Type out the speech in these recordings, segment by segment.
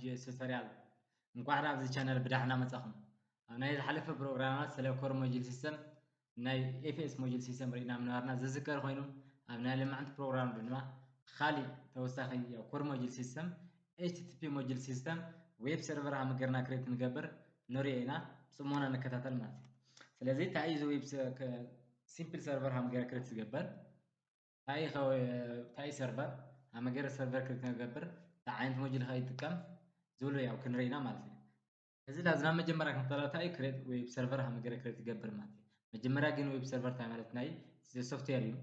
JS tutorial እንኳን ኣብዚ ቻናል ብዳሕና መጻኹም ኣብ ናይ ዝሓለፈ ፕሮግራማት ስለ ኮር ሞጁል ሲስተም ናይ ኤፍኤስ ሞጁል ሲስተም ርኢና ምንባርና ዝዝከር ኮይኑ ኣብ ናይ ልምዓንቲ ፕሮግራም ድማ ካሊእ ተወሳኺ ኮር ሞጁል ሲስተም HTTP ሞጁል ሲስተም ዌብ ሰርቨር ሃም ጌርና ክሬት ንገብር ንሪኦ ኢና ብፅሞና ንከታተል ማለት እዩ ስለዚ እንታይ እዩ ዌብ ሲምፕል ሰርቨር ሃም ጌርና ክሬት ዝገብር እንታይ ሰርቨር ሃም ጌር ሰርቨር ክሬት ንገብር እንታይ ዓይነት ሞጁል ኸ ይጥቀም ዝብሉ ያው ክንሪኢና ማለት እዩ እዚ ላዝና መጀመርያ ክንተላታይ ክሬት ዌብ ሰርቨር ሃም ጌር ክሬት ይገብር ማለት እዩ መጀመርያ ግን ዌብ ሰርቨር እንታይ ማለት ናይ ሶፍትዌር እዩ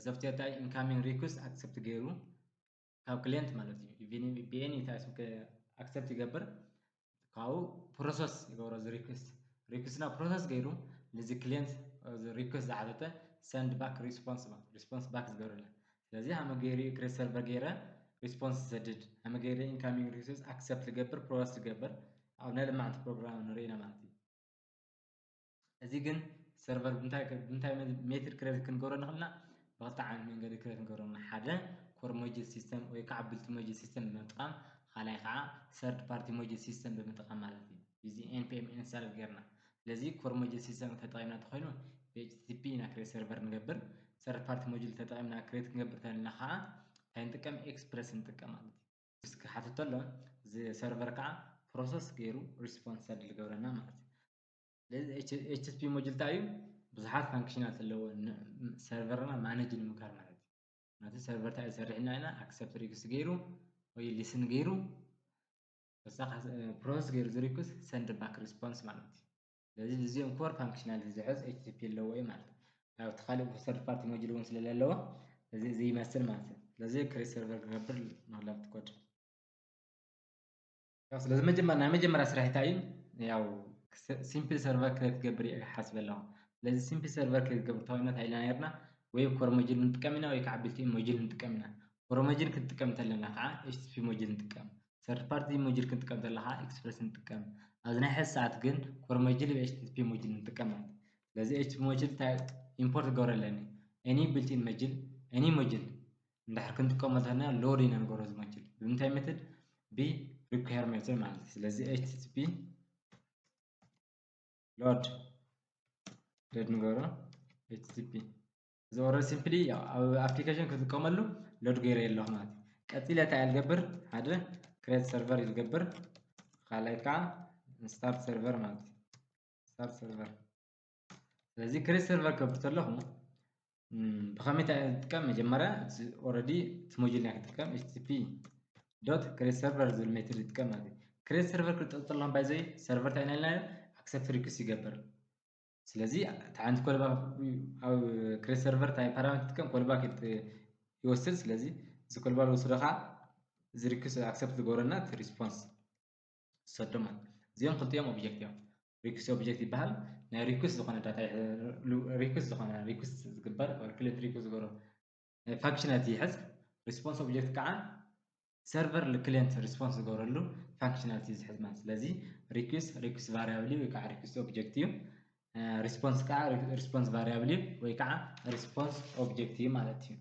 ሶፍትዌር እንታይ ኢንካሚንግ ሪኩዌስት አክሰፕት ገይሩ ካብ ክሊየንት ማለት እዩ ቢኤን እንታይ አክሰፕት ይገብር ካብኡ ፕሮሰስ ይገብሮ እዚ ሪኩዌስት ና ፕሮሰስ ገይሩ ነዚ ክሊየንት ሪኩዌስት ዝዓበተ ሰንድ ባክ ሪስፖንስ ባክ ዝገብረልና ስለዚ ሃመ ገይሩ ክሬት ሰርቨር ገይረ ሪስፖንስ ዝሰድድ ሃመ ገይረ ኢንካሚንግ ሪኩዌስት አክሰፕት ዝገብር ፕሮሰስ ዝገብር ኣብ ናይ ልምዓንቲ ፕሮግራም ንሪኢና ማለት እዩ እዚ ግን ሰርቨር ብምንታይ ሜትድ ክሬት ክንገብሮ ንኽእልና ብኽልተ ዓይነት መንገዲ ክሬት ክንገብሮ ሓደ ኮር ሞጁል ሲስተም ወይ ከዓ ቢልት ሞጁል ሲስተም ብምጥቃም ካልኣይ ከዓ ሰርድ ፓርቲ ሞጁል ሲስተም ብምጥቃም ማለት እዩ እዚ npm ኢንስታል ጌርና ስለዚ ኮር ሞጁል ሲስተም ተጠቒምና እንተኾይኑ HTTP ኢና ክሬት ሰርቨር ንገብር ሰርድ ፓርቲ ሞጁል ተጠቒምና ክሬት ክንገብር ተለና ከዓ እንታይ ንጥቀም ኤክስፕረስ ንጥቀም ማለት እዩ ክሓትት ተሎ እዚ ሰርቨር ከዓ ፕሮሰስ ገይሩ ሪስፖንስ ሰድል ዝገብረና ማለት እዩ ስለዚ HTTP ሞጁል እንታይ እዩ ብዙሓት ፋንክሽናት ኣለዎ ሰርቨርና ማኔጅ ንምግባር ማለት እዩ ናቲ ሰርቨር እንታይ ሰሪሕና ኢና አክሰፕት ሪኩዌስት ገይሩ ወይ ሊስን ገይሩ ፕሮሰስ ገይሩ እዚ ሪኩዌስት ሰንድ ባክ ሪስፖንስ ማለት እዩ ስለዚ እዚኦም ኮር ፋንክሽናሊቲ ዝሕዝ HTTP ኣለዎ እዩ ማለት እዩ ኣብቲ ካሊእ ሰርድ ፓርቲ ሞጁል እውን ስለዘለዎ እዚ ይመስል ማለት እዩ ስለዚ ክሬት ሰርቨር ክነብር ንኽእላ ትኮድ ስለዚ ናይ መጀመርያ ስራሕ እንታይ እዩ ያው ሲምፕል ሰርቨር ክሬት ክገብር እየ ክሓስብ ኣለኹ ስለዚ ሲምፕል ሰርቨር ክሬት ክገብር እንተኮይና እንታይ ኢልና ነርና ወይ ኮር ሞጁል ንጥቀም ኢና ወይ ከዓ ቢልት-ኢን ሞጁል ንጥቀም ኢና ኮር ሞጁል ክንጥቀም ተለና ከዓ HTTP ሞጁል ንጥቀም ሰርድ ፓርቲ ሞጁል ክንጥቀም ተለና ከዓ ኤክስፕረስ ንጥቀም ኣብዚ ናይ ሕዚ ሰዓት ግን ኮር ሞጁል HTTP ሞጁል ንጥቀም ማለት ስለዚ HTTP ሞጁል ኢምፖርት ክገብር ኣለኒ ኤኒ ቢልት-ኢን ሞጁል ኤኒ ሞጁል እንድሕር ክንጥቀሞ ተለና ሎድ ኢና ንገብሮ እዚ ሞጁል ብምንታይ ሜተድ require method ማለት እዩ ስለዚ HTTP ሎድ ንገብሮ HTTP እዚ ኦልሬዲ ሲምፕሊ ኣብ ኣፕሊኬሽን ክትጥቀመሉ ሎድ ገይረ ኣለኹ ማለት እዩ ቀፂለ እንታይ ዝገብር ሓደ ክሬት ሰርቨር እዩ ዝገብር ካልኣይ ከዓ ስታርት ሰርቨር ማለት እዩ ስታርት ሰርቨር ስለዚ ክሬት ሰርቨር ክገብር ከለኹ ብኸመይ እንታይ ዝጥቀም መጀመርያ ኦልሬዲ እቲ ሞጁል ኢና ክጥቀም HTTP ዶት ክሬት ሰርቨር ዝብል ሜትድ ይጥቀም ማለት እዩ ክሬት ሰርቨር ክልጠፍ ከለኹ ባይ ዘ ወይ ሰርቨር እንታይ ኢልና አክሰፕት ሪኩዌስት ይገብር ስለዚ እቲ ዓይነት ኮልባክ ኣብ ክሬት ሰርቨር እንታይ ፓራሜትር ይጥቀም ኮልባክ ይወስድ ስለዚ እዚ ኮልባክ ዝወስዶ ከዓ እዚ ሪኩዌስት አክሰፕት ዝገበረና እቲ ሪስፖንስ ዝሰዶ ማለት እዚኦም ክልቲኦም ኦብጀክት እዮም ሪኩዌስት ኦብጀክት ይበሃል ናይ ሪኩዌስት ዝኾነ ዳታ ሪኩዌስት ዝግበር ክሊየንት ሪኩዌስት ዝገበሮ ፋንክሽናሊቲ ይሕዝ ሪስፖንስ ኦብጀክት ከዓ ሰርቨር ክሊየንት ሪስፖንስ ዝገብረሉ ፋንክሽናሊቲ ዝሕዝ ማለት ስለዚ ሪኩዌስት ቫሪያብል ወይ ከዓ ሪኩዌስት ኦብጀክት እዩ ሪስፖንስ ከዓ ሪስፖንስ ቫሪያብል እዩ ወይ ከዓ ሪስፖንስ ኦብጀክት እዩ ማለት እዩ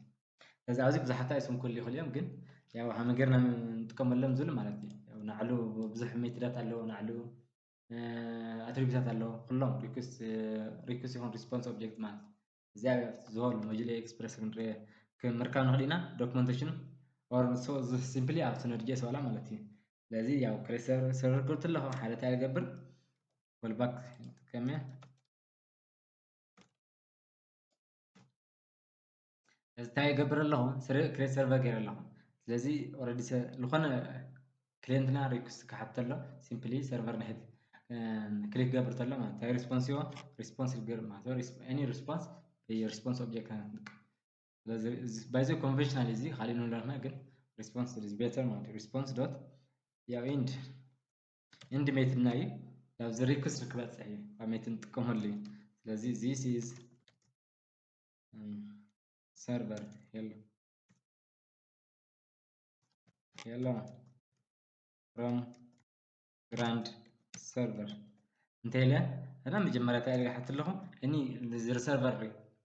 ስለዚ ኣብዚ ብዙሓት ኣይስም ክህልዩ ይኽእሉ እዮም ግን ያው ሃመ ጌርና ንጥቀመሎም ዝብሉ ማለት እዩ ያው ናዕሉ ብዙሕ ሜትዳት ኣለዎ ናዕሉ ኣትሪቢዩታት ኣለዎ ኩሎም ሪኩዌስት ይኹን ሪስፖንስ ኦብጀክት ማለት እዩ እዚ ዝህበሉ ሞጁል ኤክስፕረስ ምርካብ ንኽእል ኢና ዶክመንቴሽኑ ኦር ሲምፕሊ ኣብቲ ነድጄስ ዋላ ማለት እዩ ስለዚ ያው ክሬት ሰርቨር ክብል ከለኹ ሓደ እንታይ ዝገብር ኮልባክ ይጥቀም እየ እዚ እንታይ ይገብር ኣለኹ ክሬት ሰርቨር ገይረ ኣለኹ ስለዚ ኦልሬዲ ዝኾነ ክሊየንትና ሪኩዌስት ክሓትት ኣሎ ሲምፕሊ ሰርቨር ንሕድ ክሊክ ክገብር ተሎ ማለት እንታይ ሪስፖንስ ይዎ ሪስፖንስ ይገብር ማለት ኤኒ ሪስፖንስ ሪስፖንስ ኦብጀክት ንጥቀም ስለዚ ባይ ዘ ወይ ኮንቨንሽናል እዚ ካሊእ ንብለና ግን ሪስፖንስ is better ማለት እዩ ሪስፖንስ ዶት ያው ኢንድ ሜትድ ናይ ያው እዚ ሪኩዌስት ክበፅሕ እዩ ኣብ ሜትድ ንጥቀመሉ እዩ ስለዚ this is server hello from grand server እንታይ ኢለ እና መጀመርያ እንታይ ኢለ ክሓትት ኣለኹ እኒ እዚ ሰርቨር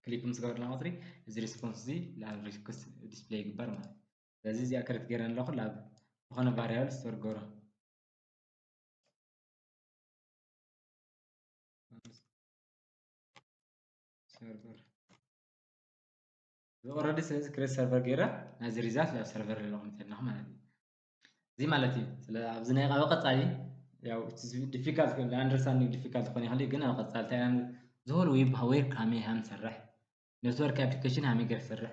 ክሊክ ምስ ገበርና ማጥሪ እዚ ሪስፖንስ እዚ ናብ ሪኩዌስት ዲስፕሌይ ይግበር ማለት እዩ ስለዚ እዚኣ ክሬት ገይረ ኣለኹ ናብ ዝኾነ ቫሪያብል ስቶር ገይሮ server already says create server غيره از ريزات لا server اللي قمتنا ማለት زي مالتي سلا ابزنا يقا قصالي ያው difficult understanding difficult ኮን ይኸሊ ግን ኣብ ቀጻልታ ዝሆል ዌብ ሃዌር ካሜ ሃም ሰራሕ ኔትወርክ አፕሊኬሽን ሃሚ ገር ሰራሕ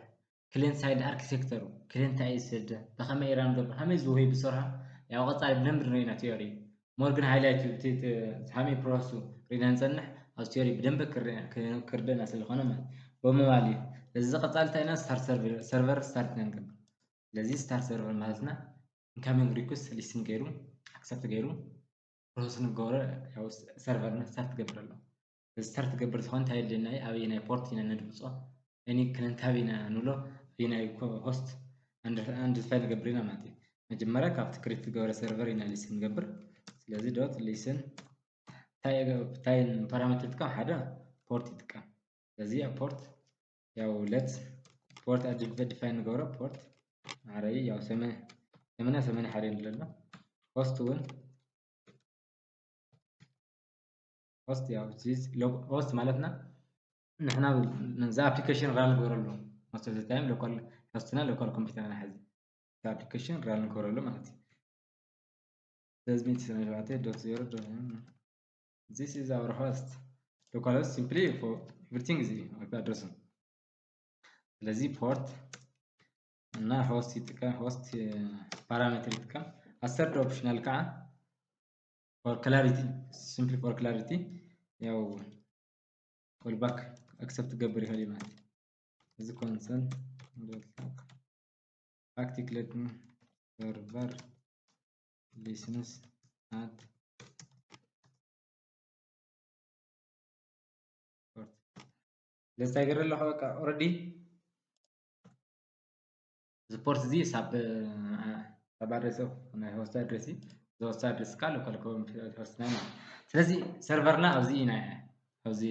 ክሊንት ሳይድ አርኪቴክቸሩ ክሊንት አይሰደ በከመ ኢራን ገብ ሃሚ ዝሆይ ብሰርሃ ያው ቀጻሊ ብደንብ ረይና ቲዮሪ ሞርግን ሃይላይት ቲት ሃሚ ፕሮሰሱ ሪዳን ጸንሕ ኣብ ቲዮሪ በደንብ ክርደና ስለሆነ ማለት በመባሊ ለዚ ቀጻልታ አይና ስታር ሰርቨር ስታርት ነንገብ ለዚ ስታር ሰርቨር ማለትና incoming request listen ገይሩ accept ገይሩ ፕሮሰስ ንገረ ያው ሰርቨርና ስታርት ገበረሎ ስታርት ገበር ዝኾን ታይልና ኣብይና ፖርት ኢና ነድብጾ እኒ ክለንታቢና ንብሎ ይና ሆስት አንድ ፋይል ገበሪና ማለት መጀመሪያ ካብት ክሪት ገበረ ሰርቨር ኢና ሊስን ገበር ስለዚህ ዶት ሊስን ታይን ፓራሜትር ተቀም ሓደ ፖርት ይጥቀም ስለዚህ ፖርት ያው ለት ፖርት ዲፋይን ገበረ ፖርት አረይ ያው ሰመነ ሓደ ንለና ሆስት ውን host ያው ዚስ host ማለትና ንሕና ነዛ አፕሊኬሽን ራን ገበረሉ most of the time local hostና local computer ና ሐዚ አፕሊኬሽን ራን ገበረሉ ማለት ስለዚህ .0.0 this is our host local host simply for everything is address ስለዚህ ፖርት እና host ይጥቀም host ፓራሜትር ይጥቀም አሰርድ ኦፕሽናል ከዓ for clarity simply for clarity ያው callback accept ገበር ይኸሊ ማለት እዚ ኮንሰል practically server listens at port let's say ገረለ በቃ already the port እዚ ሳብ አድሬስ እና host address ዞስ አድሬስ ካለ ኮምፒውተር ሆስት ናይ ስለዚህ ሰርቨርና ኣብዚ ኢና ኣብዚ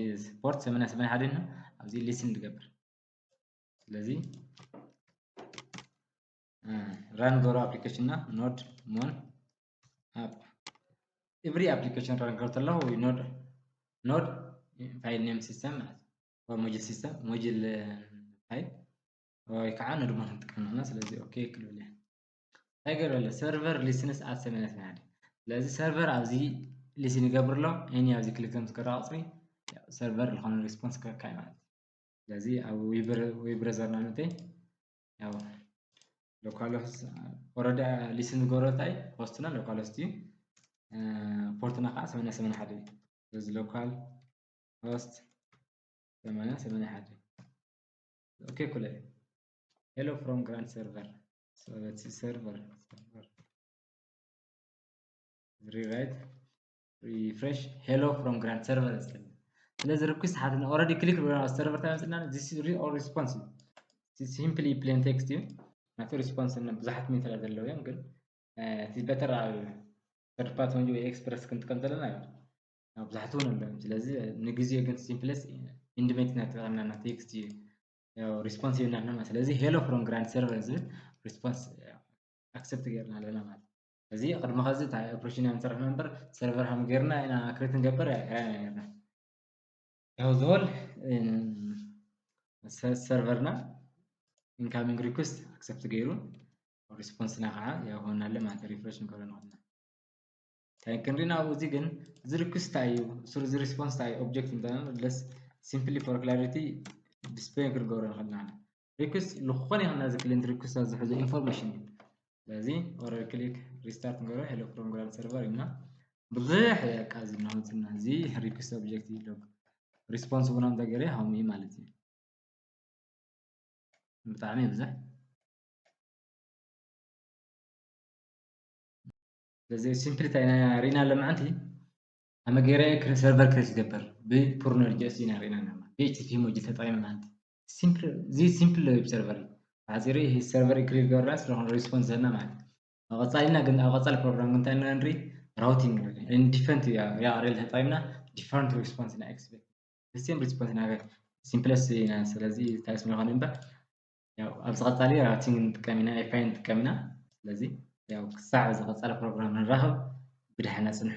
ፖርት 881 ነው ኣብዚ ሊስን ድገብር ስለዚህ ራን ጎሮ አፕሊኬሽን ና ኖድ ሞን አፕ ኤቭሪ አፕሊኬሽን ራን ከርተለው ኖድ ፋይል ኔም ሲስተም ወይ ሞጁል ሲስተም ሞጁል ፋይል ወይ ከዓ ኖድ ሞን ተቀመጥና ስለዚህ ኦኬ ክልብለ ታይገረለ ሰርቨር ሊስንስ አት 881 ስለዚህ ሰርቨር ኣብዚ ሊስን ይገብርሎ እኔ ኣብዚ ክሊክም ስከራጽሪ ሰርቨር ለሆነ ሪስፖንስ ከካይ ማለት ስለዚህ ኣብ ዌብ ብራውዘርና ነቴ ያው ሎካል ሆስት ኦሬዲ ሊስን ገሮታይ ሆስትና ሎካል ሆስት ፖርትና ከዓ 881 ስለዚህ ሎካል ሆስት 881 ኦኬ ኩለ hello from grand server so let's see server rewrite refresh hello from grand server ስለዚህ request had already click on server ታምጽና this is all responsive this simply plain text not response እና ብዙሓት ሜተር አይደለም ያን ግን this better third party ወይ ኤክስፕረስ ክንጥቀም ዘለና ያው ብዙሓት ሆነ ስለዚህ ንግዜ ግን simplest independent ናተቀምናና text ያው ሪስፖንስ ይናልና ስለዚህ hello from grand server ዝብል ሪስፖንስ አክሰፕት ገርና ለና ማለት ስለዚህ ቅድመ ከዚ ታይ ኦፕሬሽን አንሰርሕ ነበር ሰርቨር ሃም ገርና ኢና ክሬት እንገበር ያና ያው ዞል ሰርቨርና ኢንካሚንግ ሪኩዌስት አክሰፕት ገይሩ ሪስፖንስ ና ከዓ ያው ሆናለ ማለት ሪፍሬሽ እንከረና ታይ ክንሪና እዚ ግን እዚ ሪኩዌስት ታዩ ሱር እዚ ሪስፖንስ ታይ ኦብጀክት እንተና ለስ ሲምፕሊ ፎር ክላሪቲ ዲስፕሌይ ክርገረና ኸልና ሪኩዌስት ለኾነ ይኸና እዚ ክሊንት ሪኩዌስት ዝሕዙ ኢንፎርሜሽን ስለዚህ ኦረር ክሊክ ሪስታርት እንገሮ ሄሎ ፍሮም ግራንድ ሰርቨር እና ብዙሕ ያቃዚ ነው እዚ ሪኩዌስት ኦብጀክት ይለው ሪስፖንስ ቡናም ተገሪ ሃውሚ ማለት ነው በጣም ይብዛሕ ስለዚህ ሲምፕሊ ታይና ሪና ለማንቲ አመገረ ሰርቨር ክሬት ገበር በፑርነር ጀስ ኢና ሪና ነው PHP ሞጁል ተጠቅመን ማለት ሲምፕል ዌብ ሰርቨር አዚሪ ይሄ ሰርቨር ክሬት ገበራስ ለሆነ ሪስፖንስ ዘና ማለት አቀጻሊና ግን አቀጻል ፕሮግራም ግን ታይና እንሪ ራውቲንግ ኢንዲፈረንት ያ አሬል ተጠቅመና ዲፈረንት ሪስፖንስ ና ኤክስፔክት ሴም ሪስፖንስ ና ሲምፕለስ ና ስለዚህ ታይስ ነው ነበር ያው አብዛ ቀጻሊ ራውቲንግ ተጠቅመና ፋይን ተጠቅመና ስለዚህ ያው ክሳዕ ዝቀጻለ ፕሮግራም ንራኸብ ብድሕና ጽንሑ